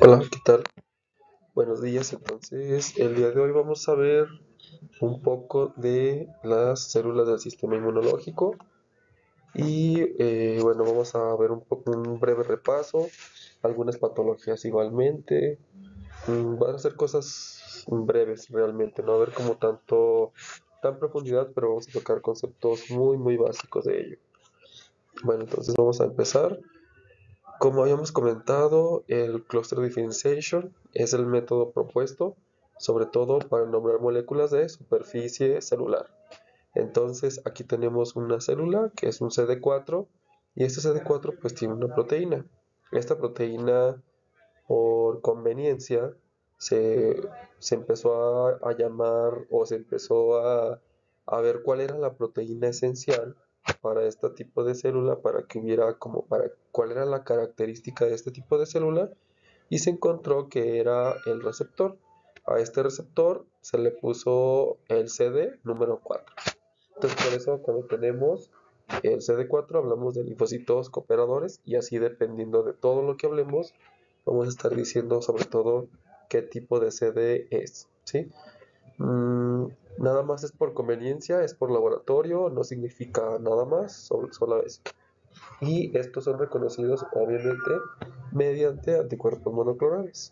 Hola, ¿qué tal? Buenos días. Entonces, el día de hoy vamos a ver un poco de las células del sistema inmunológico y bueno, vamos a ver un breve repaso, algunas patologías igualmente. Van a ser cosas breves realmente, no va a haber como tan profundidad, pero vamos a tocar conceptos muy básicos de ello. Bueno, entonces vamos a empezar. Como habíamos comentado, el Cluster Differentiation es el método propuesto, sobre todo para nombrar moléculas de superficie celular. Entonces, aquí tenemos una célula que es un CD4 y este CD4 pues tiene una proteína. Esta proteína, por conveniencia, se, se empezó a llamar o se empezó a ver cuál era la proteína esencial para este tipo de célula, para que hubiera como para cuál era la característica de este tipo de célula, y se encontró que era el receptor. A este receptor se le puso el CD número 4. Entonces, por eso cuando tenemos el CD4 hablamos de linfocitos cooperadores, y así dependiendo de todo lo que hablemos vamos a estar diciendo sobre todo qué tipo de CD es, ¿sí? Mm, Nada más es por conveniencia, es por laboratorio, no significa nada más, sola vez. Y estos son reconocidos obviamente mediante anticuerpos monoclonales.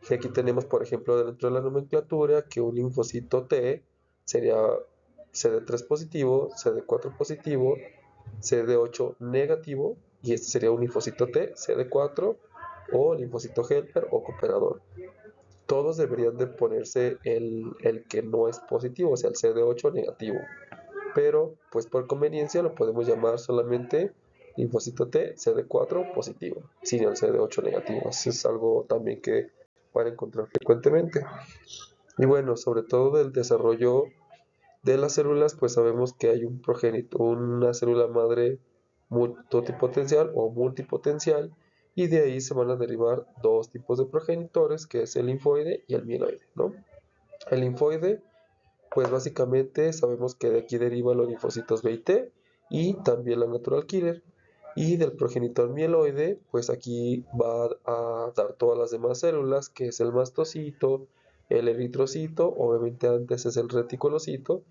Y aquí tenemos, por ejemplo, dentro de la nomenclatura, que un linfocito T sería CD3 positivo, CD4 positivo, CD8 negativo, y este sería un linfocito T, CD4, o linfocito helper o cooperador. Todos deberían de ponerse el que no es positivo, o sea, el CD8 negativo. Pero, pues por conveniencia, lo podemos llamar solamente linfocito T, CD4 positivo, sin el CD8 negativo. Eso es algo también que van a encontrar frecuentemente. Y bueno, sobre todo del desarrollo de las células, pues sabemos que hay un progenitor, una célula madre totipotencial o multipotencial, y de ahí se van a derivar dos tipos de progenitores, que es el linfoide y el mieloide, ¿no? El linfoide, pues básicamente sabemos que de aquí derivan los linfocitos B y T, y también la natural killer. Y del progenitor mieloide, pues aquí va a dar todas las demás células, que es el mastocito, el eritrocito, obviamente antes es el reticulocito,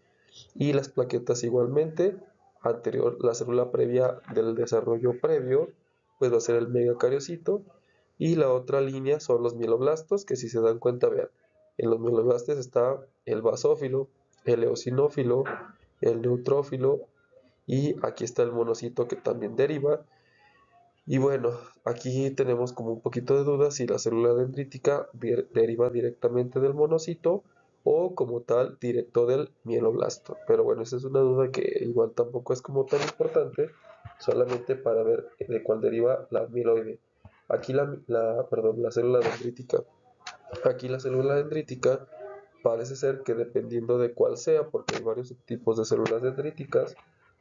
y las plaquetas igualmente. La célula previa del desarrollo previo, pues va a ser el megacariocito, y la otra línea son los mieloblastos, que si se dan cuenta, vean, en los mieloblastos está el basófilo, el eosinófilo, el neutrófilo, y aquí está el monocito que también deriva. Y bueno, aquí tenemos como un poquito de duda si la célula dendrítica deriva directamente del monocito o como tal directo del mieloblasto. Pero bueno, esa es una duda que igual tampoco es como tan importante, solamente para ver de cuál deriva la mieloide. Aquí la célula dendrítica. Aquí la célula dendrítica parece ser que dependiendo de cuál sea, porque hay varios subtipos de células dendríticas,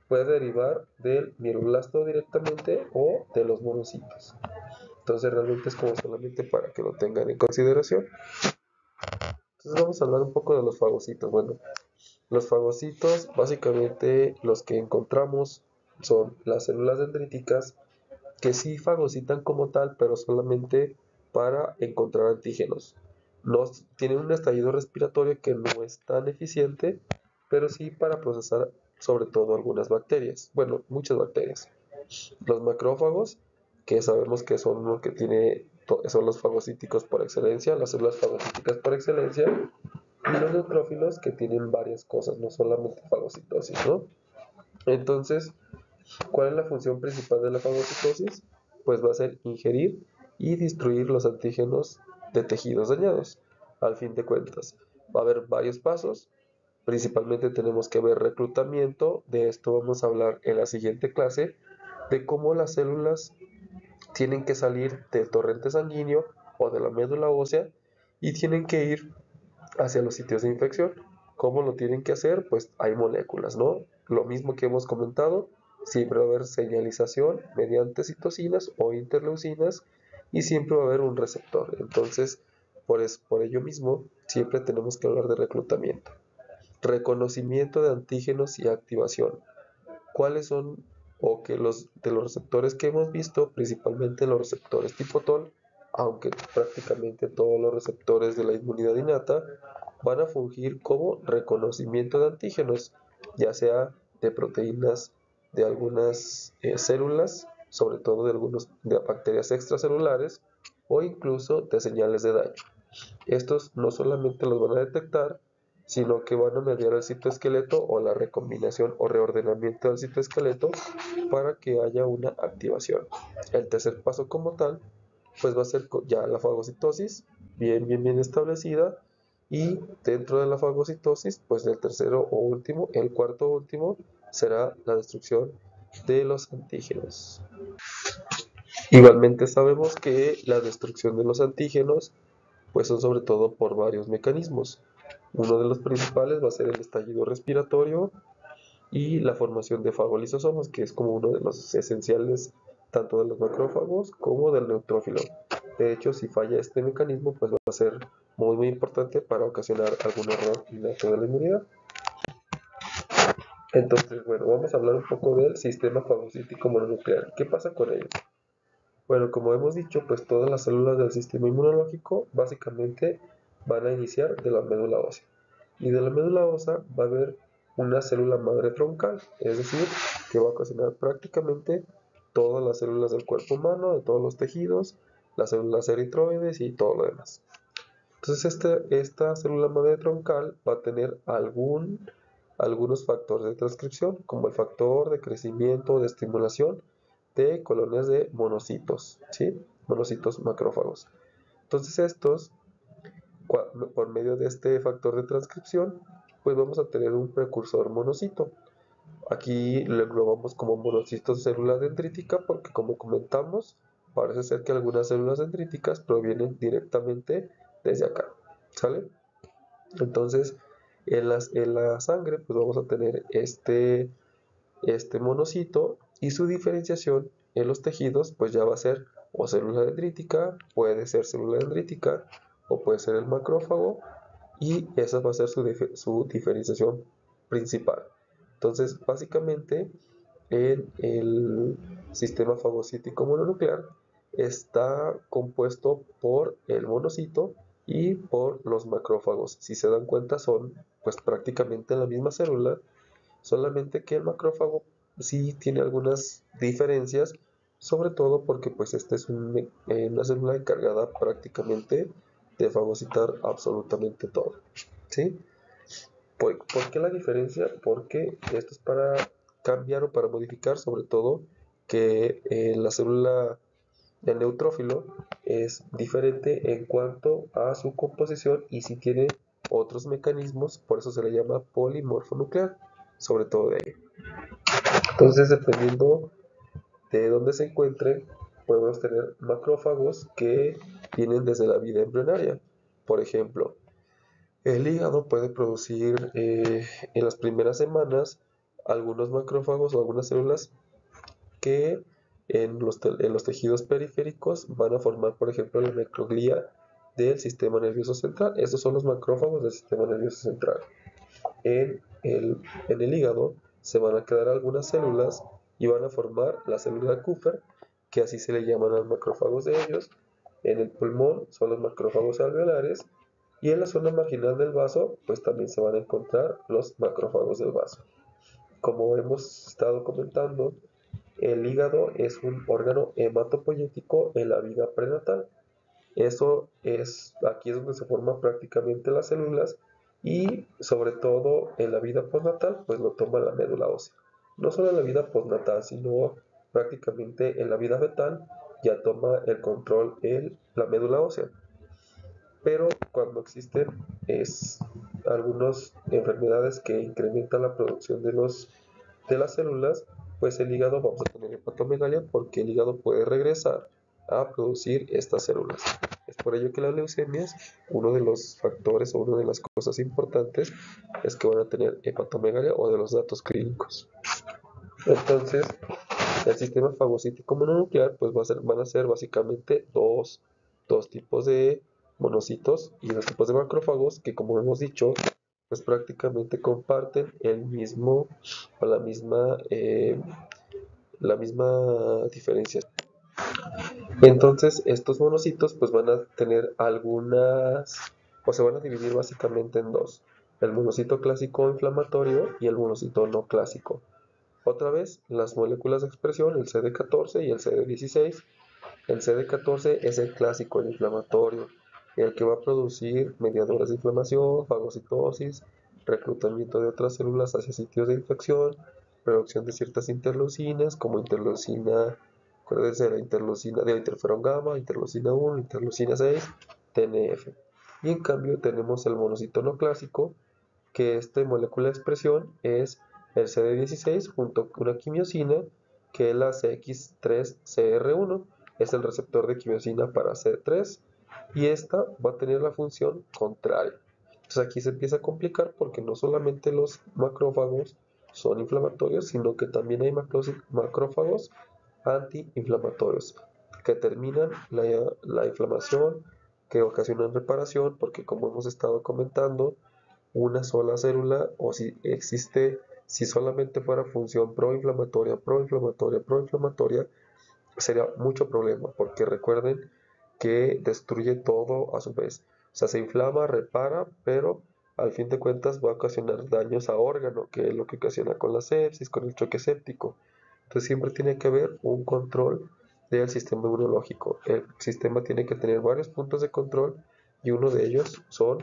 puede derivar del mieloblasto directamente o de los monocitos. Entonces realmente es como solamente para que lo tengan en consideración. Entonces vamos a hablar un poco de los fagocitos. Bueno, los fagocitos básicamente los que encontramos son las células dendríticas, que sí fagocitan como tal, pero solamente para encontrar antígenos. No tienen un estallido respiratorio que no es tan eficiente, pero sí para procesar sobre todo algunas bacterias. Bueno, muchas bacterias. Los macrófagos, que sabemos que son lo que son los fagocíticos por excelencia, las células fagocíticas por excelencia, y los neutrófilos, que tienen varias cosas, no solamente fagocitosis, ¿no? Entonces, ¿cuál es la función principal de la fagocitosis? Pues va a ser ingerir y destruir los antígenos de tejidos dañados. Al fin de cuentas, va a haber varios pasos. Principalmente tenemos que ver reclutamiento. De esto vamos a hablar en la siguiente clase, de cómo las células tienen que salir del torrente sanguíneo o de la médula ósea y tienen que ir hacia los sitios de infección. ¿Cómo lo tienen que hacer? Pues hay moléculas, ¿no? Lo mismo que hemos comentado, siempre va a haber señalización mediante citocinas o interleucinas, y siempre va a haber un receptor. Entonces, por ello mismo, siempre tenemos que hablar de reclutamiento. Reconocimiento de antígenos y activación. ¿Cuáles son, o que de los receptores que hemos visto, principalmente los receptores tipo TOL, aunque prácticamente todos los receptores de la inmunidad innata van a fungir como reconocimiento de antígenos, ya sea de proteínas de algunas células, sobre todo de bacterias extracelulares, o incluso de señales de daño. Estos no solamente los van a detectar, sino que van a mediar el citoesqueleto o la recombinación o reordenamiento del citoesqueleto para que haya una activación. El tercer paso como tal, pues va a ser ya la fagocitosis, bien establecida, y dentro de la fagocitosis, pues el tercero o último, el cuarto último, será la destrucción de los antígenos. Igualmente sabemos que la destrucción de los antígenos pues son sobre todo por varios mecanismos. Uno de los principales va a ser el estallido respiratorio y la formación de fagolisosomas, que es como uno de los esenciales tanto de los macrófagos como del neutrófilo. De hecho, si falla este mecanismo, pues va a ser muy importante para ocasionar algún error innato de la inmunidad. Entonces, bueno, vamos a hablar un poco del sistema fagocítico mononuclear. ¿Qué pasa con ello? Bueno, como hemos dicho, pues todas las células del sistema inmunológico básicamente van a iniciar de la médula ósea. Y de la médula ósea va a haber una célula madre troncal, es decir, que va a ocasionar prácticamente todas las células del cuerpo humano, de todos los tejidos, las células eritroides y todo lo demás. Entonces esta célula madre troncal va a tener algunos factores de transcripción, como el factor de crecimiento o de estimulación de colonias de monocitos, ¿sí? Monocitos macrófagos. Entonces estos, por medio de este factor de transcripción, pues vamos a tener un precursor monocito. Aquí lo englobamos como monocitos de célula dendrítica porque, como comentamos, parece ser que algunas células dendríticas provienen directamente desde acá, ¿sale? Entonces, en la sangre pues vamos a tener este monocito, y su diferenciación en los tejidos pues ya va a ser o célula dendrítica, puede ser célula dendrítica o puede ser el macrófago, y esa va a ser su diferenciación principal. Entonces, básicamente, en el sistema fagocítico mononuclear está compuesto por el monocito y por los macrófagos. Si se dan cuenta, son pues prácticamente la misma célula, solamente que el macrófago sí tiene algunas diferencias, sobre todo porque pues esta es una célula encargada prácticamente de fagocitar absolutamente todo, ¿sí? ¿Por qué la diferencia? Porque esto es para cambiar o para modificar, sobre todo, que la célula del neutrófilo es diferente en cuanto a su composición y si tiene otros mecanismos, por eso se le llama polimorfonuclear, sobre todo de ahí. Entonces, dependiendo de dónde se encuentren, podemos tener macrófagos que vienen desde la vida embrionaria. Por ejemplo, el hígado puede producir en las primeras semanas algunos macrófagos o algunas células que en los tejidos periféricos van a formar, por ejemplo, la microglía del sistema nervioso central. Estos son los macrófagos del sistema nervioso central. En el hígado se van a quedar algunas células y van a formar la célula Kupffer, que así se le llaman a los macrófagos de ellos. En el pulmón son los macrófagos alveolares, y en la zona marginal del vaso pues también se van a encontrar los macrófagos del vaso. Como hemos estado comentando, el hígado es un órgano hematopoyético en la vida prenatal. Aquí es donde se forman prácticamente las células, y sobre todo en la vida postnatal pues lo toma la médula ósea. No solo en la vida postnatal, sino prácticamente en la vida fetal ya toma el control la médula ósea. Pero cuando existen algunas enfermedades que incrementan la producción de las células, pues el hígado vamos a tener hepatomegalia porque el hígado puede regresar a producir estas células. Es por ello que las leucemias, uno de los factores o una de las cosas importantes es que van a tener hepatomegalia o de los datos clínicos. Entonces, el sistema fagocítico mononuclear pues van a ser básicamente dos tipos de monocitos y dos tipos de macrófagos que, como hemos dicho, pues prácticamente comparten el mismo o la misma diferencia. Entonces estos monocitos pues van a tener o se van a dividir básicamente en dos: el monocito clásico inflamatorio y el monocito no clásico. Otra vez, las moléculas de expresión, el CD14 y el CD16. El CD14 es el clásico, el inflamatorio, el que va a producir mediadores de inflamación, fagocitosis, reclutamiento de otras células hacia sitios de infección, producción de ciertas interleucinas, como interleucina, acuérdense de la interleucina de interferón gamma, interleucina 1, interleucina 6, TNF. Y en cambio tenemos el monocito no clásico, que esta molécula de expresión es el CD16 junto con una quimiosina, que es la CX3CR1, es el receptor de quimiosina para C3, y esta va a tener la función contraria. Entonces aquí se empieza a complicar porque no solamente los macrófagos son inflamatorios, sino que también hay macrófagos antiinflamatorios que terminan la inflamación, que ocasionan reparación, porque como hemos estado comentando, una sola célula, o si solamente fuera función proinflamatoria, proinflamatoria, proinflamatoria, sería mucho problema, porque recuerden que destruye todo a su vez. O sea, se inflama, repara, pero al fin de cuentas va a ocasionar daños a órgano, que es lo que ocasiona con la sepsis, con el choque séptico. Entonces siempre tiene que haber un control del sistema inmunológico. El sistema tiene que tener varios puntos de control y uno de ellos son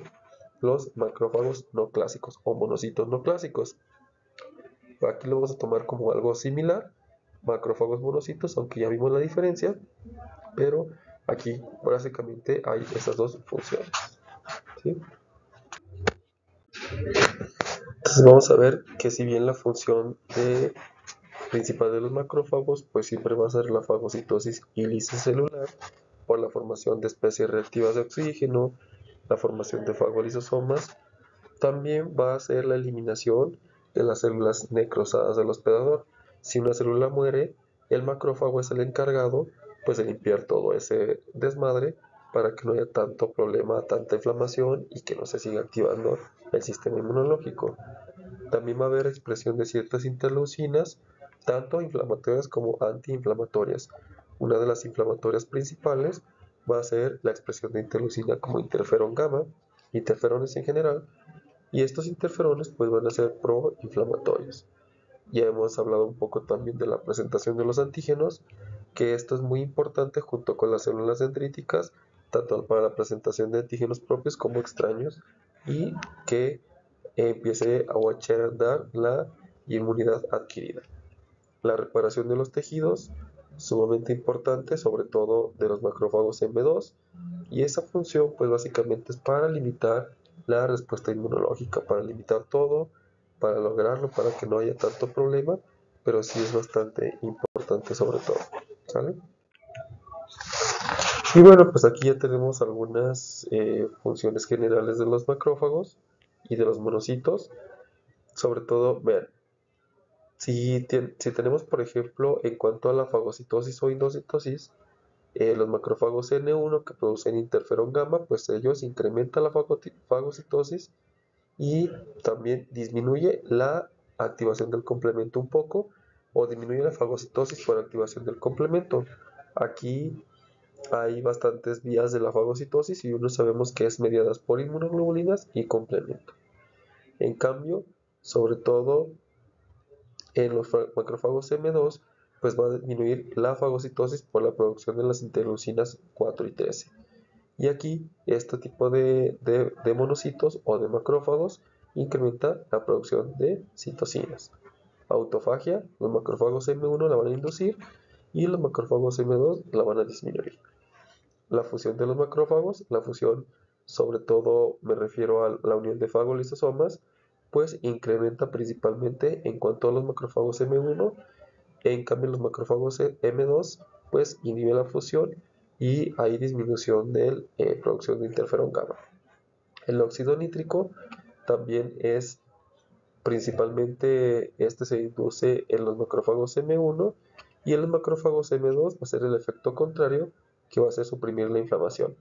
los macrófagos no clásicos o monocitos no clásicos. Aquí lo vamos a tomar como algo similar, macrófagos monocitos, aunque ya vimos la diferencia, pero aquí básicamente hay esas dos funciones, ¿sí? Entonces vamos a ver que si bien la función principal de los macrófagos pues siempre va a ser la fagocitosis ilisocelular, por la formación de especies reactivas de oxígeno, la formación de fagolisosomas, también va a ser la eliminación de las células necrosadas del hospedador. Si una célula muere, el macrófago es el encargado pues de limpiar todo ese desmadre para que no haya tanto problema, tanta inflamación y que no se siga activando el sistema inmunológico. También va a haber expresión de ciertas interleucinas, tanto inflamatorias como antiinflamatorias. Una de las inflamatorias principales va a ser la expresión de interleucina como interferón gamma, interferones en general, y estos interferones pues van a ser proinflamatorios. Ya hemos hablado un poco también de la presentación de los antígenos, que esto es muy importante junto con las células dendríticas, tanto para la presentación de antígenos propios como extraños, y que empiece a echar a andar la inmunidad adquirida. La reparación de los tejidos, sumamente importante, sobre todo de los macrófagos M2, y esa función pues básicamente es para limitar la respuesta inmunológica, para limitar todo, para lograrlo, para que no haya tanto problema, pero sí es bastante importante sobre todo, ¿sale? Y bueno, pues aquí ya tenemos algunas funciones generales de los macrófagos y de los monocitos. Sobre todo, vean, si tenemos, por ejemplo, en cuanto a la fagocitosis o endocitosis, los macrófagos N1 que producen interferón gamma, pues ellos incrementan la fagocitosis y también disminuye la activación del complemento un poco, o disminuye la fagocitosis por activación del complemento. Aquí hay bastantes vías de la fagocitosis y uno sabemos que es mediadas por inmunoglobulinas y complemento. En cambio, sobre todo en los macrófagos M2, pues va a disminuir la fagocitosis por la producción de las interleucinas 4 y 13. Y aquí, este tipo de monocitos o de macrófagos incrementa la producción de citocinas. Autofagia, los macrófagos M1 la van a inducir y los macrófagos M2 la van a disminuir. La fusión de los macrófagos, la fusión sobre todo me refiero a la unión de fagolisosomas, pues incrementa principalmente en cuanto a los macrófagos M1. En cambio los macrófagos M2 pues inhiben la fusión y hay disminución de producción de interferón gamma. El óxido nítrico también es principalmente, este se induce en los macrófagos M1 y en los macrófagos M2 va a ser el efecto contrario, que va a ser suprimir la inflamación.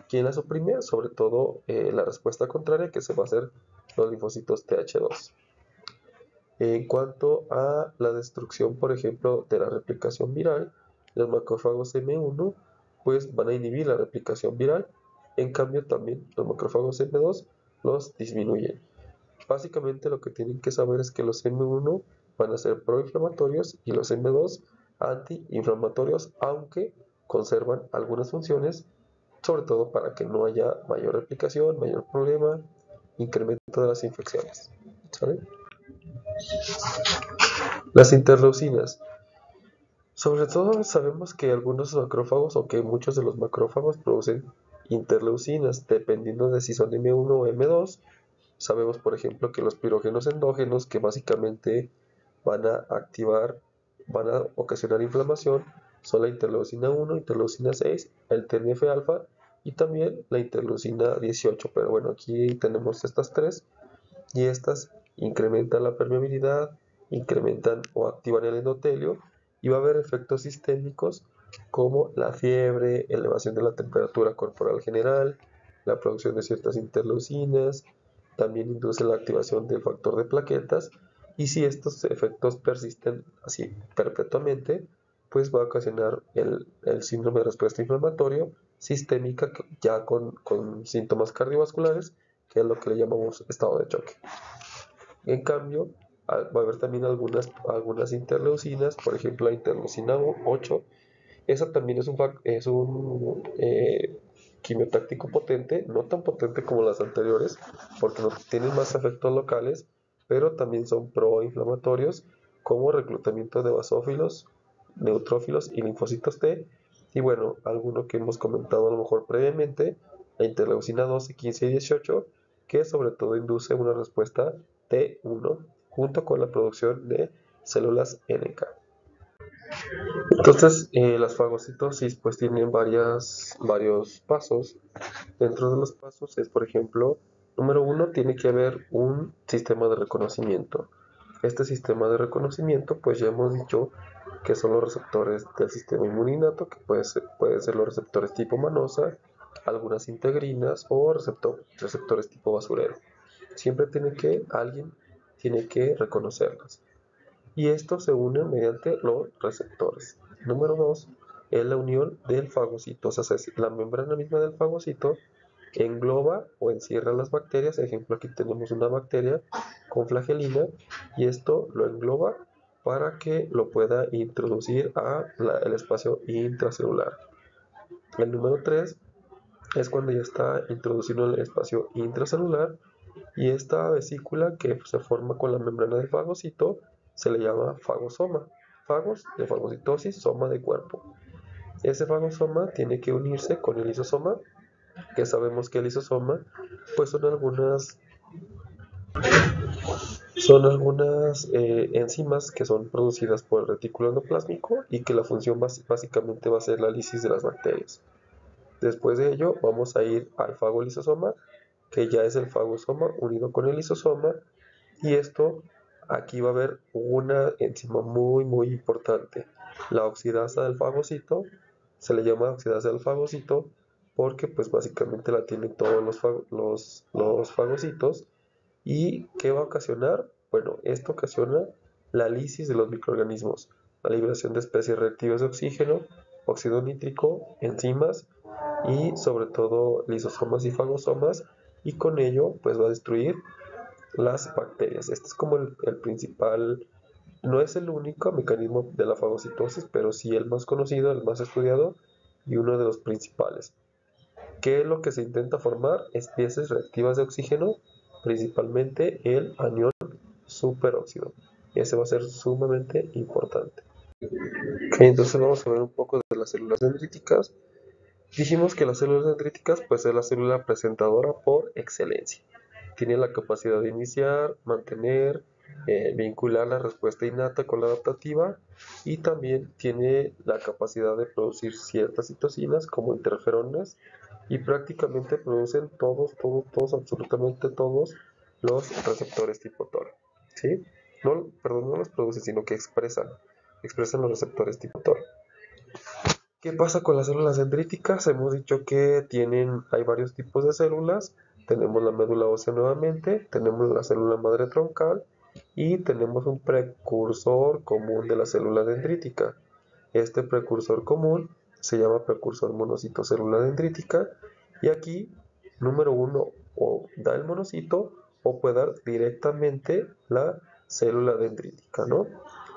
¿Quién la suprime? Sobre todo la respuesta contraria, que se va a hacer los linfocitos Th2. En cuanto a la destrucción, por ejemplo, de la replicación viral, los macrófagos M1 pues van a inhibir la replicación viral. En cambio, también los macrófagos M2 los disminuyen. Básicamente lo que tienen que saber es que los M1 van a ser proinflamatorios y los M2 antiinflamatorios, aunque conservan algunas funciones, sobre todo para que no haya mayor replicación, mayor problema, incremento de las infecciones. ¿Sale? Las interleucinas. Sobre todo sabemos que algunos macrófagos o que muchos de los macrófagos producen interleucinas, dependiendo de si son M1 o M2. Sabemos, por ejemplo, que los pirógenos endógenos, que básicamente van a ocasionar inflamación, son la interleucina 1, interleucina 6, el TNF-alfa y también la interleucina 18. Pero bueno, aquí tenemos estas tres y estas incrementan la permeabilidad, incrementan o activan el endotelio y va a haber efectos sistémicos como la fiebre, elevación de la temperatura corporal general, la producción de ciertas interleucinas, también induce la activación del factor de plaquetas y si estos efectos persisten así perpetuamente, pues va a ocasionar el síndrome de respuesta inflamatoria sistémica ya con síntomas cardiovasculares, que es lo que le llamamos estado de choque. En cambio, va a haber también algunas interleucinas, por ejemplo la interleucina 8, esa también es un quimiotáctico potente, no tan potente como las anteriores, porque no tienen más efectos locales, pero también son proinflamatorios, como reclutamiento de basófilos, neutrófilos y linfocitos T. Y bueno, alguno que hemos comentado a lo mejor previamente, la interleucina 12, 15 y 18, que sobre todo induce una respuesta T1, junto con la producción de células NK. Entonces, las fagocitosis pues tienen varios pasos. Dentro de los pasos es, por ejemplo, número 1, tiene que haber un sistema de reconocimiento. Este sistema de reconocimiento, pues ya hemos dicho que son los receptores del sistema inmuninato, que pueden ser los receptores tipo manosa, algunas integrinas o receptores tipo basurero. Siempre alguien tiene que reconocerlas. Y esto se une mediante los receptores. Número 2 es la unión del fagocito, o sea, la membrana misma del fagocito engloba o encierra las bacterias. Ejemplo, aquí tenemos una bacteria con flagelina y esto lo engloba para que lo pueda introducir al espacio intracelular. El número 3 es cuando ya está introducido en el espacio intracelular y esta vesícula que se forma con la membrana del fagocito se le llama fagosoma. Fagos de fagocitosis, soma de cuerpo. Ese fagosoma tiene que unirse con el lisosoma, que sabemos que el lisosoma pues son algunas enzimas que son producidas por el retículo endoplásmico y que la función básicamente va a ser la lisis de las bacterias. Después de ello vamos a ir al fagolisosoma, que ya es el fagosoma unido con el lisosoma, y esto aquí va a haber una enzima muy importante, la oxidasa del fagocito. Se le llama oxidasa del fagocito porque pues básicamente la tienen todos los fagocitos. ¿Y qué va a ocasionar? Bueno, esto ocasiona la lisis de los microorganismos, la liberación de especies reactivas de oxígeno, óxido nítrico, enzimas y sobre todo lisosomas y fagosomas, y con ello pues va a destruir las bacterias. Este es como el principal, no es el único mecanismo de la fagocitosis, pero sí el más conocido, el más estudiado y uno de los principales. ¿Qué es lo que se intenta formar? Especies reactivas de oxígeno, principalmente el anión superóxido. Ese va a ser sumamente importante. Okay, entonces vamos a ver un poco de las células dendríticas. Dijimos que las células dendríticas pues es la célula presentadora por excelencia. Tiene la capacidad de iniciar, mantener, vincular la respuesta innata con la adaptativa y también tiene la capacidad de producir ciertas citocinas como interferones y prácticamente producen todos, absolutamente todos los receptores tipo TOR. ¿Sí? No, perdón, no los producen, sino que expresan los receptores tipo TOR. ¿Qué pasa con las células dendríticas? Hemos dicho que hay varios tipos de células. Tenemos la médula ósea nuevamente, tenemos la célula madre troncal y tenemos un precursor común de la célula dendrítica. Este precursor común se llama precursor monocito célula dendrítica, y aquí, número 1, o da el monocito o puede dar directamente la célula dendrítica, ¿no?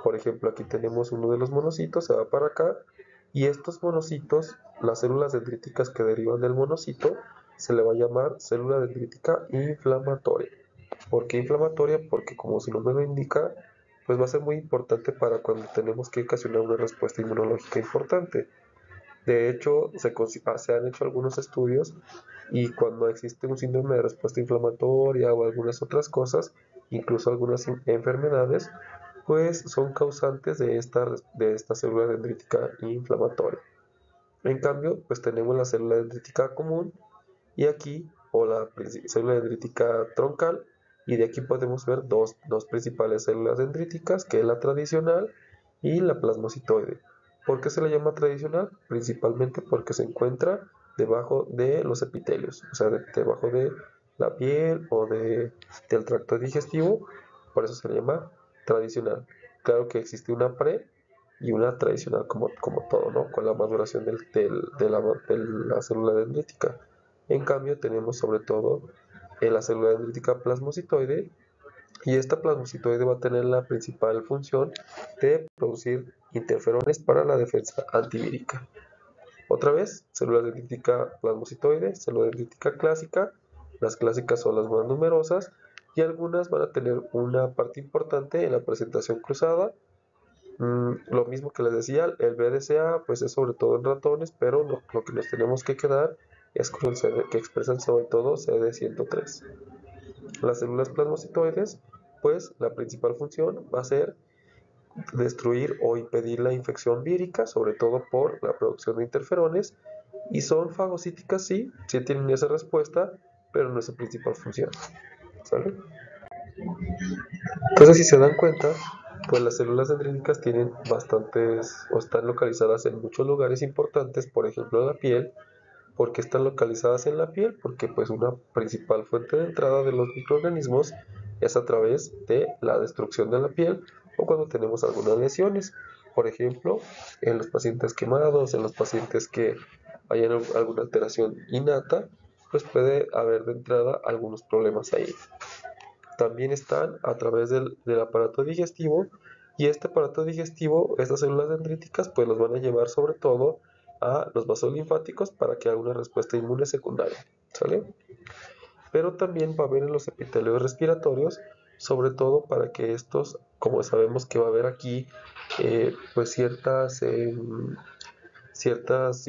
Por ejemplo, aquí tenemos uno de los monocitos, se va para acá, y estos monocitos, las células dendríticas que derivan del monocito, se le va a llamar célula dendrítica inflamatoria. ¿Por qué inflamatoria? Porque como su nombre lo indica, pues va a ser muy importante para cuando tenemos que ocasionar una respuesta inmunológica importante. De hecho, se han hecho algunos estudios y cuando existe un síndrome de respuesta inflamatoria o algunas otras cosas, incluso algunas enfermedades, pues son causantes de esta célula dendrítica inflamatoria. En cambio, pues tenemos la célula dendrítica común y aquí, o la célula dendrítica troncal, y de aquí podemos ver dos principales células dendríticas, que es la tradicional y la plasmocitoide. ¿Por qué se le llama tradicional? Principalmente porque se encuentra debajo de los epitelios, o sea, debajo de la piel o del tracto digestivo, por eso se le llama tradicional. Claro que existe una pre y una tradicional como todo, ¿no? Con la maduración de la célula dendrítica. En cambio, tenemos sobre todo la célula dendrítica plasmocitoide, y esta plasmocitoide va a tener la principal función de producir interferones para la defensa antivírica. Otra vez, célula dendrítica plasmocitoide, célula dendrítica clásica. Las clásicas son las más numerosas y algunas van a tener una parte importante en la presentación cruzada. Lo mismo que les decía, el BDCA pues es sobre todo en ratones, pero lo que nos tenemos que quedar es con el CD, que expresan sobre todo CD103. Las células plasmocitoides, pues la principal función va a ser destruir o impedir la infección vírica, sobre todo por la producción de interferones, y son fagocíticas, sí tienen esa respuesta, pero no es su principal función, ¿sale? Entonces, si se dan cuenta, pues las células dendríticas tienen bastantes, o están localizadas en muchos lugares importantes, por ejemplo la piel. ¿Por qué están localizadas en la piel? Porque pues una principal fuente de entrada de los microorganismos es a través de la destrucción de la piel o cuando tenemos algunas lesiones. Por ejemplo, en los pacientes quemados, en los pacientes que hayan alguna alteración innata, pues puede haber de entrada algunos problemas ahí. También están a través del aparato digestivo, y este aparato digestivo, estas células dendríticas, pues los van a llevar sobre todo a los vasos linfáticos para que haga una respuesta inmune secundaria, ¿sale? Pero también va a haber en los epitelios respiratorios, sobre todo para que estos, como sabemos que va a haber aquí, pues ciertas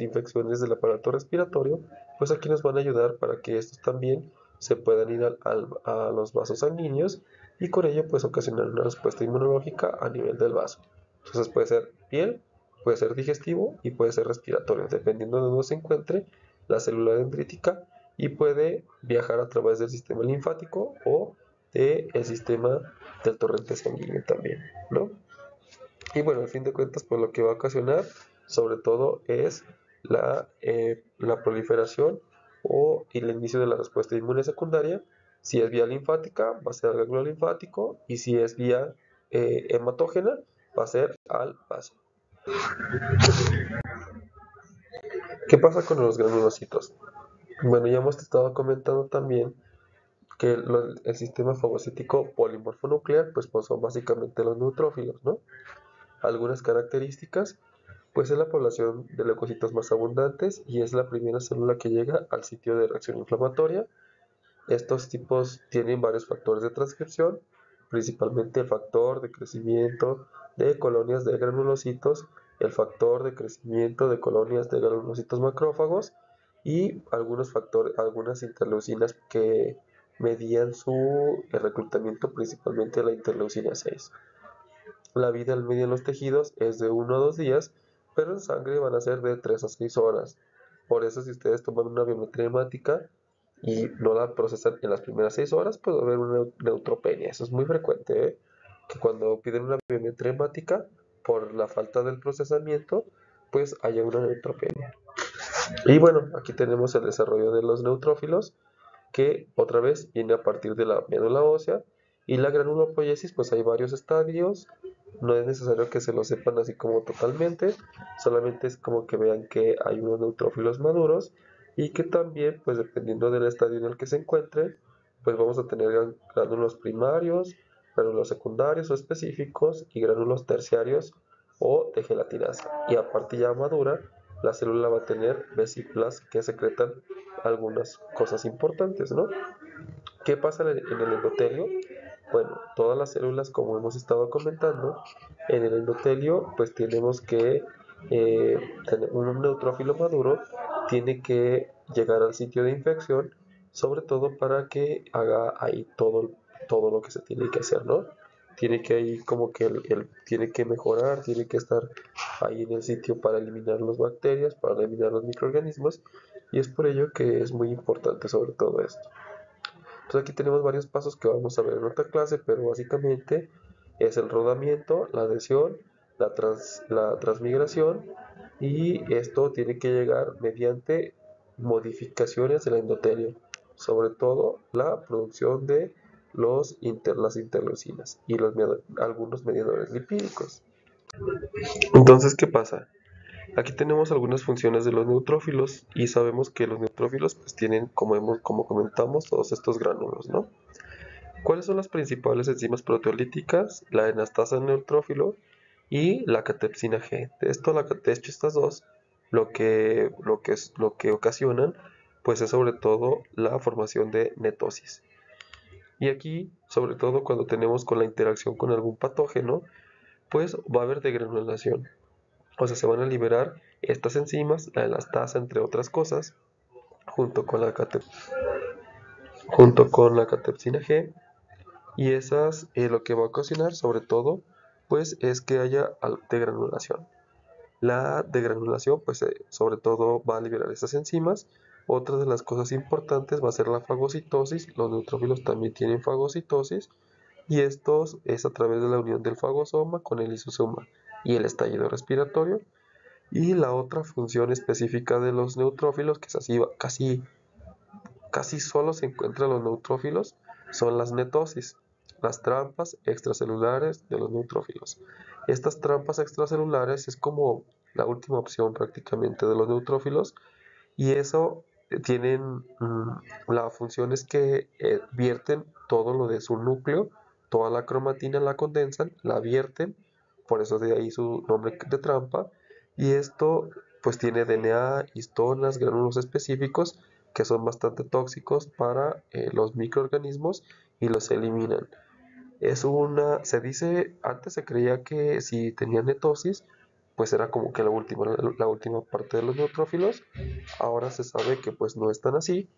infecciones del aparato respiratorio, pues aquí nos van a ayudar para que estos también se puedan ir a los vasos sanguíneos y con ello pues ocasionar una respuesta inmunológica a nivel del vaso. Entonces puede ser piel, puede ser digestivo y puede ser respiratorio, dependiendo de dónde se encuentre la célula dendrítica, y puede viajar a través del sistema linfático o del sistema del torrente sanguíneo también, ¿no? Y bueno, al fin de cuentas, pues lo que va a ocasionar sobre todo es la proliferación o el inicio de la respuesta inmune secundaria. Si es vía linfática, va a ser al ganglio linfático, y si es vía hematógena, va a ser al vaso. ¿Qué pasa con los granulocitos? Bueno, ya hemos estado comentando también que el sistema fagocítico polimorfonuclear, pues son básicamente los neutrófilos, ¿no? Algunas características, pues es la población de leucocitos más abundantes y es la primera célula que llega al sitio de reacción inflamatoria. Estos tipos tienen varios factores de transcripción, principalmente el factor de crecimiento de colonias de granulocitos, el factor de crecimiento de colonias de granulocitos macrófagos y algunas interleucinas que medían su reclutamiento, principalmente la interleucina 6. La vida al medio en los tejidos es de 1 a 2 días, pero en sangre van a ser de 3 a 6 horas. Por eso, si ustedes toman una biometría hemática y no la procesan en las primeras 6 horas, puede haber una neutropenia. Eso es muy frecuente, ¿eh? Que cuando piden una biometría hemática, por la falta del procesamiento, pues haya una neutropenia. Y bueno, aquí tenemos el desarrollo de los neutrófilos, que otra vez viene a partir de la médula ósea, Y la granulopoiesis, pues hay varios estadios, no es necesario que se lo sepan así como totalmente, solamente es como que vean que hay unos neutrófilos maduros y que también, pues dependiendo del estadio en el que se encuentre, pues vamos a tener gránulos primarios, gránulos secundarios o específicos y gránulos terciarios o de gelatinasa. Y aparte ya madura, la célula va a tener vesículas que secretan algunas cosas importantes, ¿no? ¿Qué pasa en el endotelio? Bueno, todas las células, como hemos estado comentando, en el endotelio, pues tenemos que tener un neutrófilo maduro, tiene que llegar al sitio de infección, sobre todo para que haga ahí todo lo que se tiene que hacer, ¿no? Tiene que ahí como que tiene que mejorar, tiene que estar ahí en el sitio para eliminar las bacterias, para eliminar los microorganismos, y es por ello que es muy importante sobre todo esto. Entonces aquí tenemos varios pasos que vamos a ver en otra clase, pero básicamente es el rodamiento, la adhesión, la transmigración, y esto tiene que llegar mediante modificaciones del endotelio, sobre todo la producción de las interleucinas y algunos mediadores lipídicos. Entonces, ¿qué pasa? Aquí tenemos algunas funciones de los neutrófilos y sabemos que los neutrófilos pues tienen, como comentamos, todos estos gránulos, ¿no? ¿Cuáles son las principales enzimas proteolíticas? La enastasa del neutrófilo y la catepsina G. De hecho, estas dos lo que ocasionan pues es sobre todo la formación de netosis. Y aquí, sobre todo cuando tenemos con la interacción con algún patógeno, pues va a haber degranulación. O sea, se van a liberar estas enzimas, la elastasa entre otras cosas, junto con la catepsina G, y esas lo que va a ocasionar sobre todo pues es que haya degranulación. La degranulación pues sobre todo va a liberar esas enzimas. Otra de las cosas importantes va a ser la fagocitosis. Los neutrófilos también tienen fagocitosis y estos es a través de la unión del fagosoma con el lisosoma y el estallido respiratorio. Y la otra función específica de los neutrófilos, que es así, casi solo se encuentran los neutrófilos, son las netosis, las trampas extracelulares de los neutrófilos. Estas trampas extracelulares es como la última opción prácticamente de los neutrófilos, y eso tienen la función es que vierten todo lo de su núcleo, toda la cromatina la condensan, la vierten, por eso de ahí su nombre de trampa, y esto pues tiene DNA, histonas, gránulos específicos que son bastante tóxicos para los microorganismos y los eliminan. Se dice, antes se creía que si tenían netosis, pues era como que la última parte de los neutrófilos. Ahora se sabe que pues no es tan así,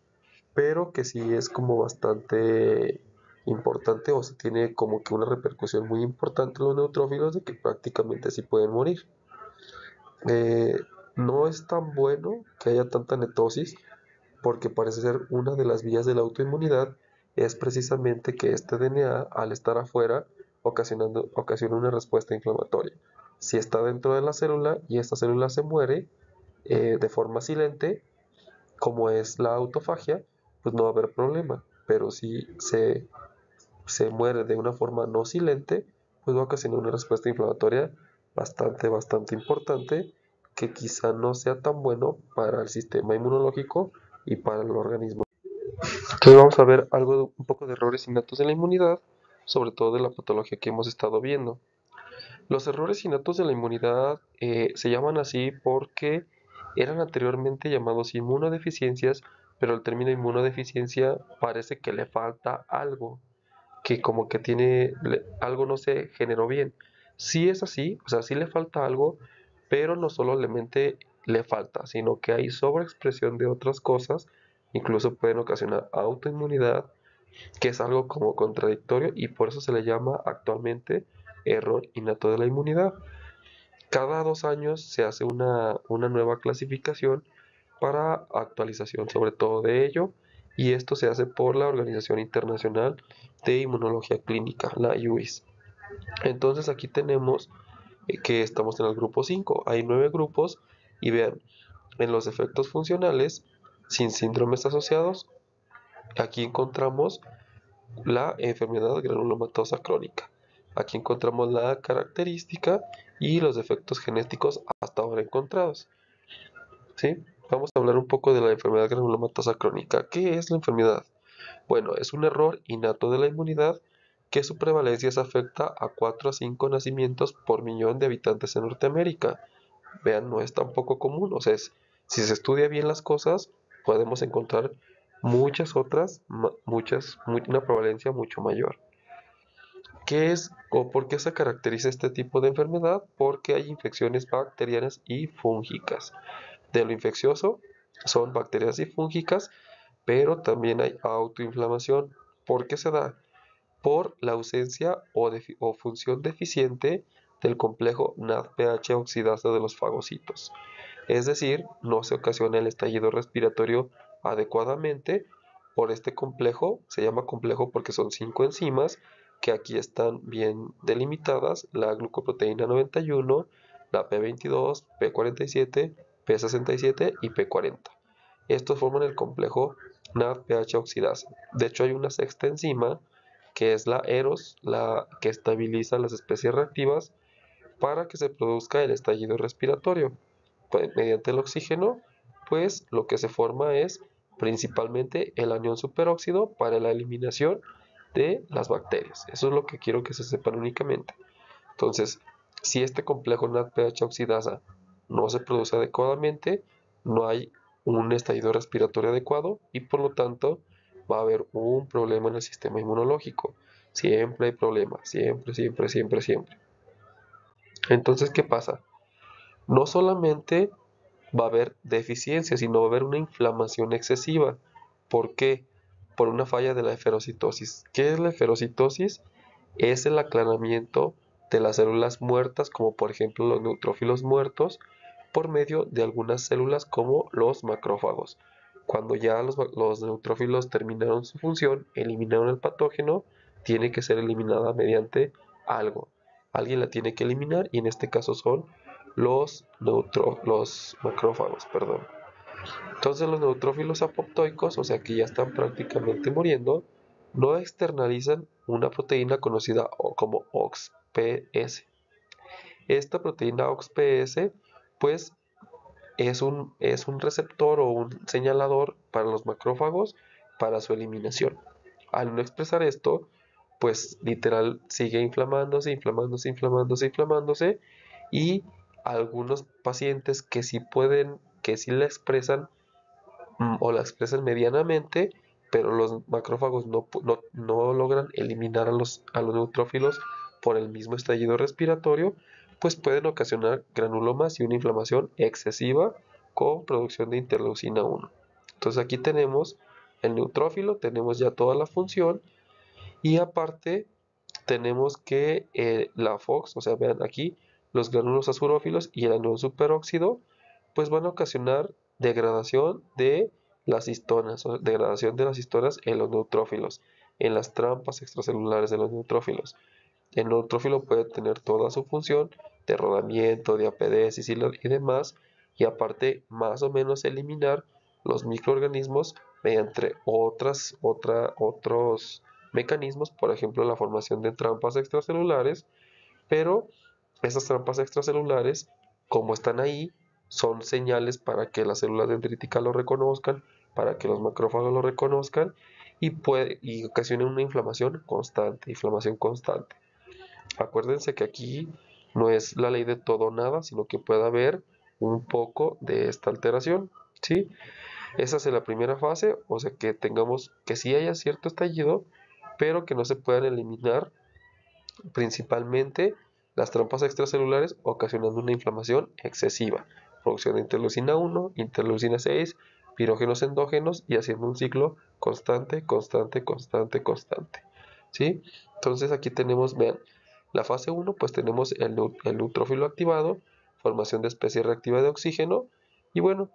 pero que sí es como bastante importante, o se tiene como que una repercusión muy importante en los neutrófilos de que prácticamente sí pueden morir. Eh, no es tan bueno que haya tanta netosis, porque parece ser una de las vías de la autoinmunidad es precisamente que este DNA, al estar afuera, ocasiona una respuesta inflamatoria. Si está dentro de la célula y esta célula se muere de forma silente, como es la autofagia, pues no va a haber problema. Pero si se muere de una forma no silente, pues va a ocasionar una respuesta inflamatoria bastante importante, que quizá no sea tan bueno para el sistema inmunológico y para el organismo. Entonces vamos a ver un poco de errores innatos de la inmunidad, sobre todo de la patología que hemos estado viendo. Los errores innatos de la inmunidad se llaman así porque eran anteriormente llamados inmunodeficiencias, pero el término inmunodeficiencia parece que le falta algo, que como que algo no se generó bien. Sí es así, o sea, sí le falta algo, pero no solamente le falta, sino que hay sobreexpresión de otras cosas, incluso pueden ocasionar autoinmunidad, que es algo como contradictorio, y por eso se le llama actualmente error innato de la inmunidad. Cada 2 años se hace una nueva clasificación para actualización sobre todo de ello, y esto se hace por la Organización Internacional de Inmunología Clínica, la UIS. Entonces aquí tenemos que estamos en el grupo 5. Hay 9 grupos y vean, en los efectos funcionales sin síndromes asociados, aquí encontramos la enfermedad granulomatosa crónica. Aquí encontramos la característica y los defectos genéticos hasta ahora encontrados. ¿Sí? Vamos a hablar un poco de la enfermedad granulomatosa crónica. ¿Qué es la enfermedad? Bueno, es un error innato de la inmunidad que su prevalencia se afecta a 4 a 5 nacimientos por millón de habitantes en Norteamérica. Vean, no es tan poco común. O sea, si se estudia bien las cosas, podemos encontrar muchas otras, una prevalencia mucho mayor. ¿Qué es o por qué se caracteriza este tipo de enfermedad? Porque hay infecciones bacterianas y fúngicas. De lo infeccioso son bacterias y fúngicas, pero también hay autoinflamación. ¿Por qué se da? Por la ausencia o función deficiente del complejo NADPH oxidasa de los fagocitos. Es decir, no se ocasiona el estallido respiratorio adecuadamente por este complejo. Se llama complejo porque son 5 enzimas que aquí están bien delimitadas: la glucoproteína 91, la P22, P47, P67 y P40. Estos forman el complejo NADPH oxidasa. De hecho, hay una sexta enzima que es la EROS, la que estabiliza las especies reactivas para que se produzca el estallido respiratorio. Pues, mediante el oxígeno, pues lo que se forma es principalmente el anión superóxido para la eliminación de las bacterias. Eso es lo que quiero que se sepan únicamente. Entonces, si este complejo NADPH oxidasa no se produce adecuadamente, no hay un estallido respiratorio adecuado y por lo tanto va a haber un problema en el sistema inmunológico. Siempre hay problemas, siempre, siempre, siempre, siempre. Entonces, ¿qué pasa? No solamente va a haber deficiencia, sino va a haber una inflamación excesiva. ¿Por qué? Por una falla de la eferocitosis. ¿Qué es la eferocitosis? Es el aclaramiento de las células muertas, como por ejemplo los neutrófilos muertos, por medio de algunas células como los macrófagos. Cuando ya los neutrófilos terminaron su función, eliminaron el patógeno, tiene que ser eliminada mediante algo. Alguien la tiene que eliminar y en este caso son los macrófagos, perdón. Entonces los neutrófilos apoptoicos, o sea que ya están prácticamente muriendo, no externalizan una proteína conocida como OXPS. Esta proteína OXPS, pues es un receptor o un señalador para los macrófagos para su eliminación. Al no expresar esto, pues literal sigue inflamándose, inflamándose, inflamándose, inflamándose, y algunos pacientes que sí pueden, que sí la expresan o la expresan medianamente, pero los macrófagos no logran eliminar a los neutrófilos por el mismo estallido respiratorio, pues pueden ocasionar granulomas y una inflamación excesiva con producción de interleucina 1. Entonces aquí tenemos el neutrófilo, tenemos ya toda la función y aparte tenemos que la FOX, o sea, vean aquí, los gránulos azurófilos y el anión superóxido, pues van a ocasionar degradación de las histonas, o degradación de las histonas en los neutrófilos, en las trampas extracelulares de los neutrófilos. El neutrófilo puede tener toda su función de rodamiento, de apedesis y demás, y aparte más o menos eliminar los microorganismos mediante otros mecanismos, por ejemplo la formación de trampas extracelulares, pero esas trampas extracelulares, como están ahí, son señales para que las células dendríticas lo reconozcan, para que los macrófagos lo reconozcan y ocasionen una inflamación constante, inflamación constante. Acuérdense que aquí no es la ley de todo o nada, sino que puede haber un poco de esta alteración, ¿sí? Esa es la primera fase, o sea que tengamos que sí haya cierto estallido, pero que no se puedan eliminar principalmente las trampas extracelulares, ocasionando una inflamación excesiva, producción de interleucina 1, interleucina 6, pirógenos endógenos y haciendo un ciclo constante, constante, constante, constante, ¿sí? Entonces aquí tenemos, vean, la fase 1, pues tenemos el neutrófilo activado, formación de especie reactiva de oxígeno, y bueno,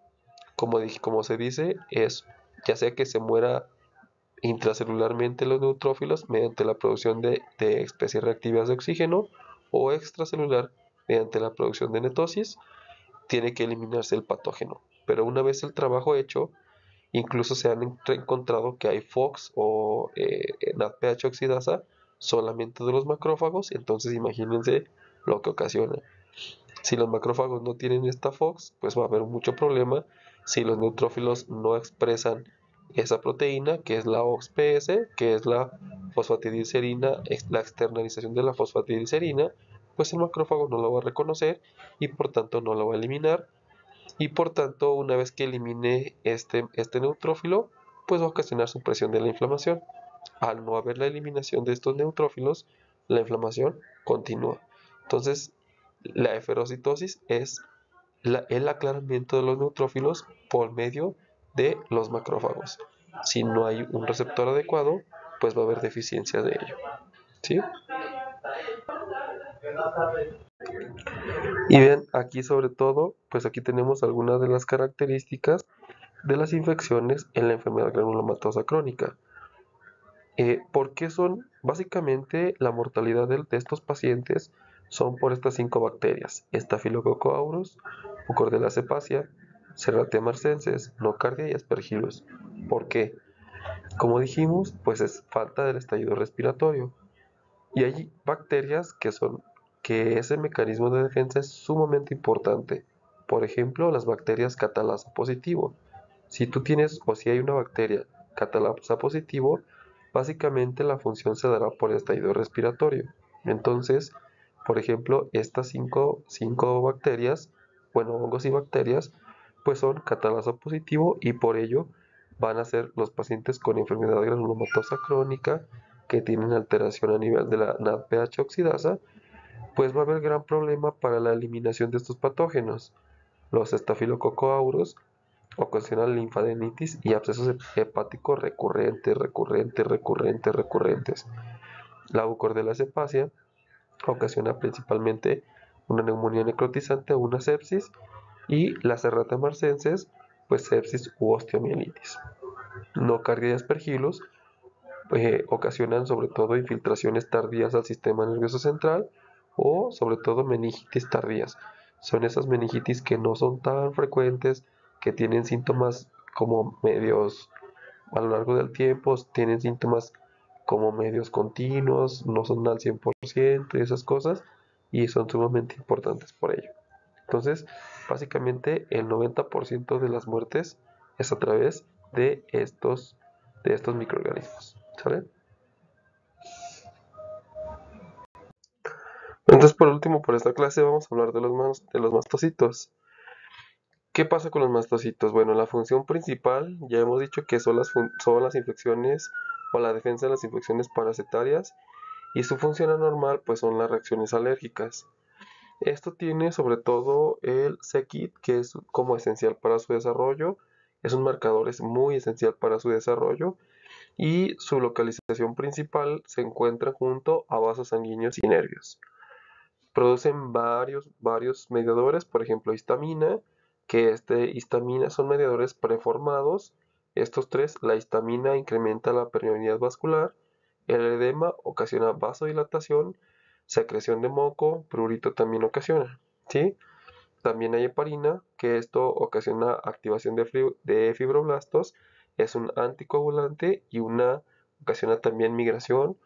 como se dice, es ya sea que se muera intracelularmente los neutrófilos mediante la producción de especies reactivas de oxígeno, o extracelular mediante la producción de netosis, tiene que eliminarse el patógeno. Pero una vez el trabajo hecho, Incluso se han encontrado que hay FOX o NADPH oxidasa solamente de los macrófagos, entonces imagínense lo que ocasiona. Si los macrófagos no tienen esta FOX, pues va a haber mucho problema si los neutrófilos no expresan esa proteína, que es la OXPS, que es la fosfatidilcerina, la externalización de la fosfatidilcerina, pues el macrófago no lo va a reconocer y por tanto no lo va a eliminar. Y por tanto, una vez que elimine este neutrófilo, pues va a ocasionar supresión de la inflamación. Al no haber la eliminación de estos neutrófilos, la inflamación continúa. Entonces, la eferocitosis es el aclaramiento de los neutrófilos por medio de los macrófagos. Si no hay un receptor adecuado, pues va a haber deficiencia de ello. ¿Sí? Y bien, aquí sobre todo, pues aquí tenemos algunas de las características de las infecciones en la enfermedad granulomatosa crónica. ¿Por qué son? Básicamente la mortalidad de estos pacientes son por estas 5 bacterias: Staphylococcus aureus, Mucorales cepacia, Serratia marcensis, Nocardia y Aspergillus. ¿Por qué? Como dijimos, pues es falta del estallido respiratorio. Y hay bacterias que ese mecanismo de defensa es sumamente importante. Por ejemplo, las bacterias catalasa positivo. Si tú tienes o si hay una bacteria catalasa positivo, básicamente la función se dará por el estallido respiratorio. Entonces, por ejemplo, estas cinco bacterias, bueno, hongos y bacterias, pues son catalasa positivo y por ello van a ser los pacientes con enfermedad granulomatosa crónica que tienen alteración a nivel de la NADPH oxidasa, pues va a haber gran problema para la eliminación de estos patógenos. Los Staphylococcus aureus ocasionan linfadenitis y abscesos hepáticos recurrentes. La Mucorales cepacia ocasiona principalmente una neumonía necrotizante o una sepsis, y la Serratia marcensis, pues sepsis u osteomielitis. Nocardia y Aspergillus ocasionan sobre todo infiltraciones tardías al sistema nervioso central o sobre todo meningitis tardías. Son esas meningitis que no son tan frecuentes, que tienen síntomas como medios a lo largo del tiempo, tienen síntomas como medios continuos, no son al 100% y esas cosas, y son sumamente importantes por ello. Entonces, básicamente el 90% de las muertes es a través de estos microorganismos. ¿Sale? Entonces, por último, por esta clase vamos a hablar de los mastocitos. ¿Qué pasa con los mastocitos? Bueno, la función principal, ya hemos dicho que son las infecciones o la defensa de las infecciones parasitarias, y su función anormal pues son las reacciones alérgicas. Esto tiene sobre todo el c-Kit, que es como esencial para su desarrollo, es un marcador muy esencial para su desarrollo, y su localización principal se encuentra junto a vasos sanguíneos y nervios. Producen varios mediadores, por ejemplo histamina, que histamina son mediadores preformados. Estos tres, la histamina incrementa la permeabilidad vascular, el edema ocasiona vasodilatación, secreción de moco, prurito también ocasiona, ¿sí? También hay heparina, que esto ocasiona activación de fibroblastos, es un anticoagulante y ocasiona también migración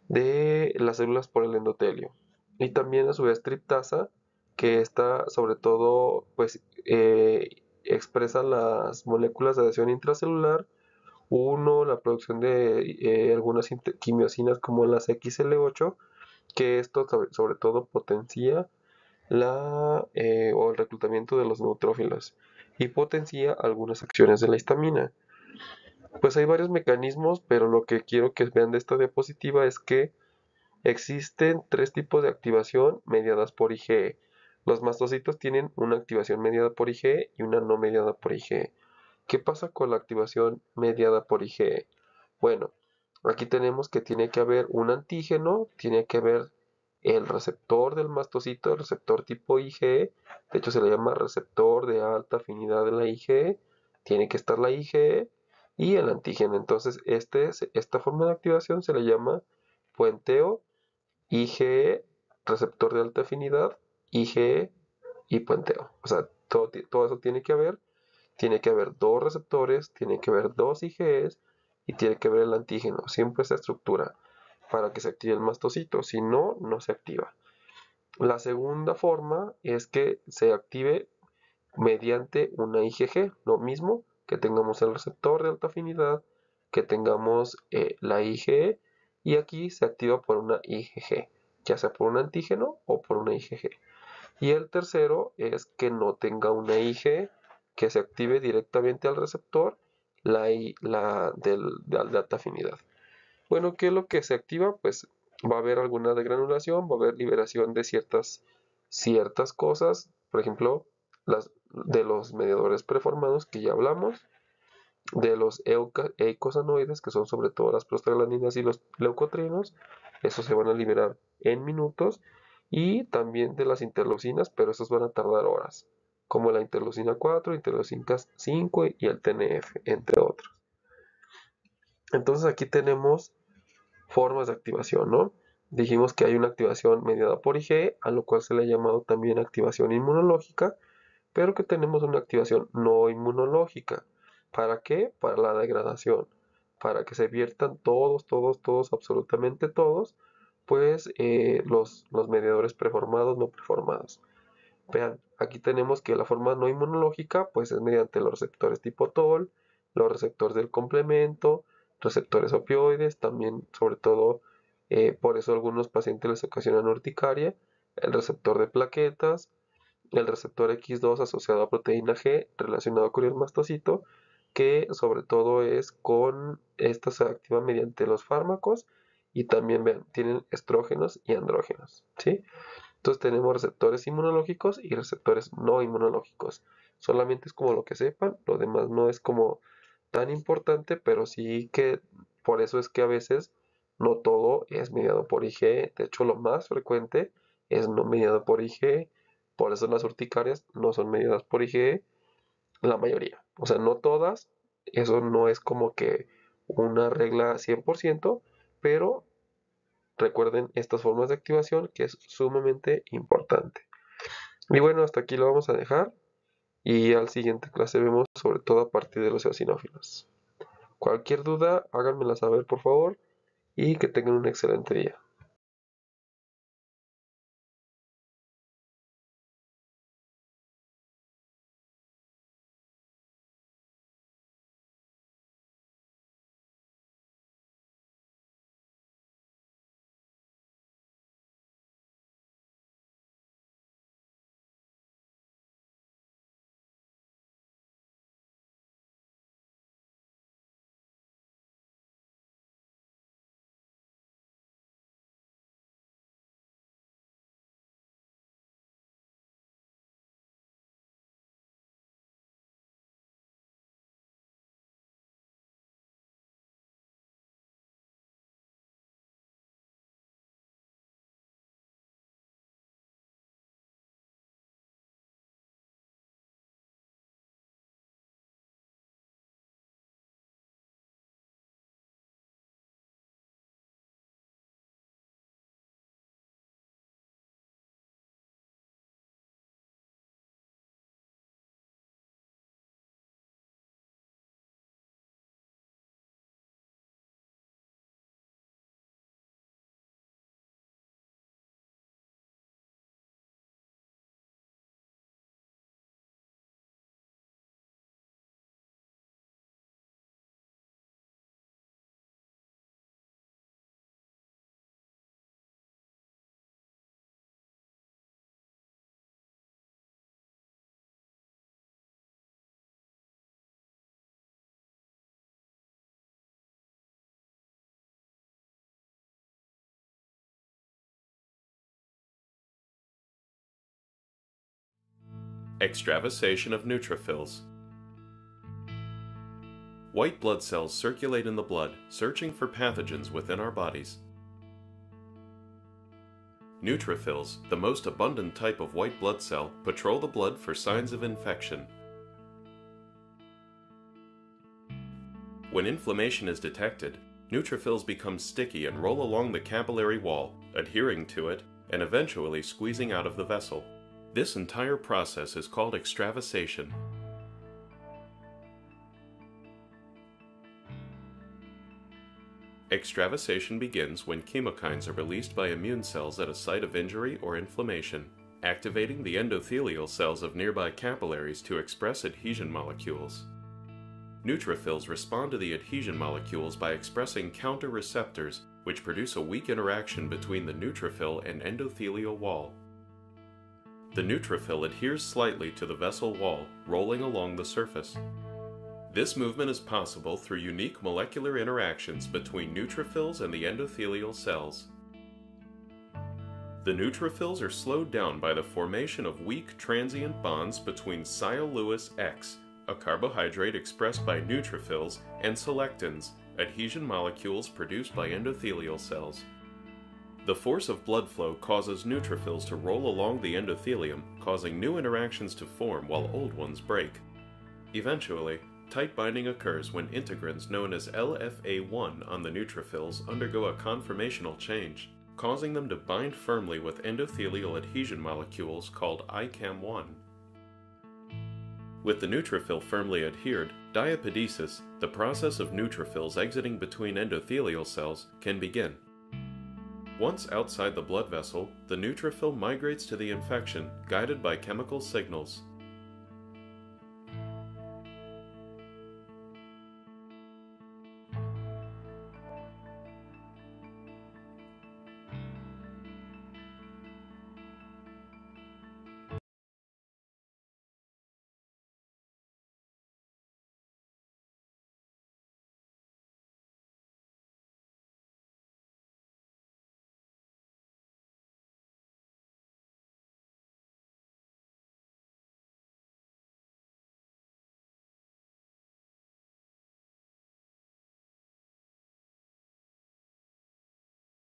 de las células por el endotelio. Y también a su vez triptasa, que está sobre todo pues expresa las moléculas de adhesión intracelular, la producción de algunas quimiosinas como las XL8, que esto sobre todo potencia o el reclutamiento de los neutrófilos y potencia algunas acciones de la histamina. Pues hay varios mecanismos, pero lo que quiero que vean de esta diapositiva es que existen 3 tipos de activación mediadas por IgE. Los mastocitos tienen una activación mediada por IgE y una no mediada por IgE. ¿Qué pasa con la activación mediada por IgE? Bueno, aquí tenemos que tiene que haber un antígeno, tiene que haber el receptor del mastocito, el receptor tipo IgE, de hecho se le llama receptor de alta afinidad de la IgE, tiene que estar la IgE y el antígeno. Entonces, esta forma de activación se le llama puenteo, IgE, receptor de alta afinidad, IgE y puenteo. O sea, todo eso tiene que haber. tiene que haber dos receptores, tiene que haber dos IgEs y tiene que haber el antígeno. Siempre esta estructura para que se active el mastocito, si no, no se activa. La segunda forma es que se active mediante una IgG, lo mismo que tengamos el receptor de alta afinidad, que tengamos la IgE y aquí se activa por una IgG, ya sea por un antígeno o por una IgG. Y el tercero es que no tenga una IgE, que se active directamente al receptor, de alta afinidad. Bueno, ¿qué es lo que se activa? Pues va a haber alguna degranulación, va a haber liberación de ciertas cosas, por ejemplo, de los mediadores preformados que ya hablamos, de los eicosanoides, que son sobre todo las prostaglandinas y los leucotrienos, esos se van a liberar en minutos, y también de las interleucinas, pero esos van a tardar horas, como la interleucina 4, interleucina 5 y el TNF, entre otros. Entonces aquí tenemos formas de activación, ¿no? Dijimos que hay una activación mediada por IgE, a lo cual se le ha llamado también activación inmunológica, pero que tenemos una activación no inmunológica. ¿Para qué? Para la degradación, para que se viertan todos, absolutamente todos, pues los mediadores preformados, no preformados. Vean, aquí tenemos que la forma no inmunológica, pues es mediante los receptores tipo TOL, los receptores del complemento, receptores opioides, también sobre todo, por eso a algunos pacientes les ocasionan urticaria, el receptor de plaquetas, el receptor X2 asociado a proteína G relacionado con el mastocito, que sobre todo esta se activa mediante los fármacos y también vean, tienen estrógenos y andrógenos, ¿sí? Entonces tenemos receptores inmunológicos y receptores no inmunológicos. Solamente es como lo que sepan, lo demás no es como tan importante, pero sí que por eso es que a veces no todo es mediado por IgE. De hecho, lo más frecuente es no mediado por IgE. Por eso las urticarias no son mediadas por IgE, la mayoría. O sea, no todas. Eso no es como que una regla 100%, pero recuerden estas formas de activación que es sumamente importante. Y bueno, hasta aquí lo vamos a dejar y al siguiente clase vemos sobre todo a partir de los eosinófilos. Cualquier duda, háganmela saber por favor y que tengan un excelente día. Extravasation of neutrophils. White blood cells circulate in the blood, searching for pathogens within our bodies. Neutrophils, the most abundant type of white blood cell, patrol the blood for signs of infection. When inflammation is detected, neutrophils become sticky and roll along the capillary wall, adhering to it and eventually squeezing out of the vessel. This entire process is called extravasation. Extravasation begins when chemokines are released by immune cells at a site of injury or inflammation, activating the endothelial cells of nearby capillaries to express adhesion molecules. Neutrophils respond to the adhesion molecules by expressing counter receptors, which produce a weak interaction between the neutrophil and endothelial wall. The neutrophil adheres slightly to the vessel wall, rolling along the surface. This movement is possible through unique molecular interactions between neutrophils and the endothelial cells. The neutrophils are slowed down by the formation of weak transient bonds between sial-Lewis X, a carbohydrate expressed by neutrophils, and selectins, adhesion molecules produced by endothelial cells. The force of blood flow causes neutrophils to roll along the endothelium, causing new interactions to form while old ones break. Eventually, tight binding occurs when integrins known as LFA1 on the neutrophils undergo a conformational change, causing them to bind firmly with endothelial adhesion molecules called ICAM1. With the neutrophil firmly adhered, diapedesis, the process of neutrophils exiting between endothelial cells, can begin. Once outside the blood vessel, the neutrophil migrates to the infection, guided by chemical signals.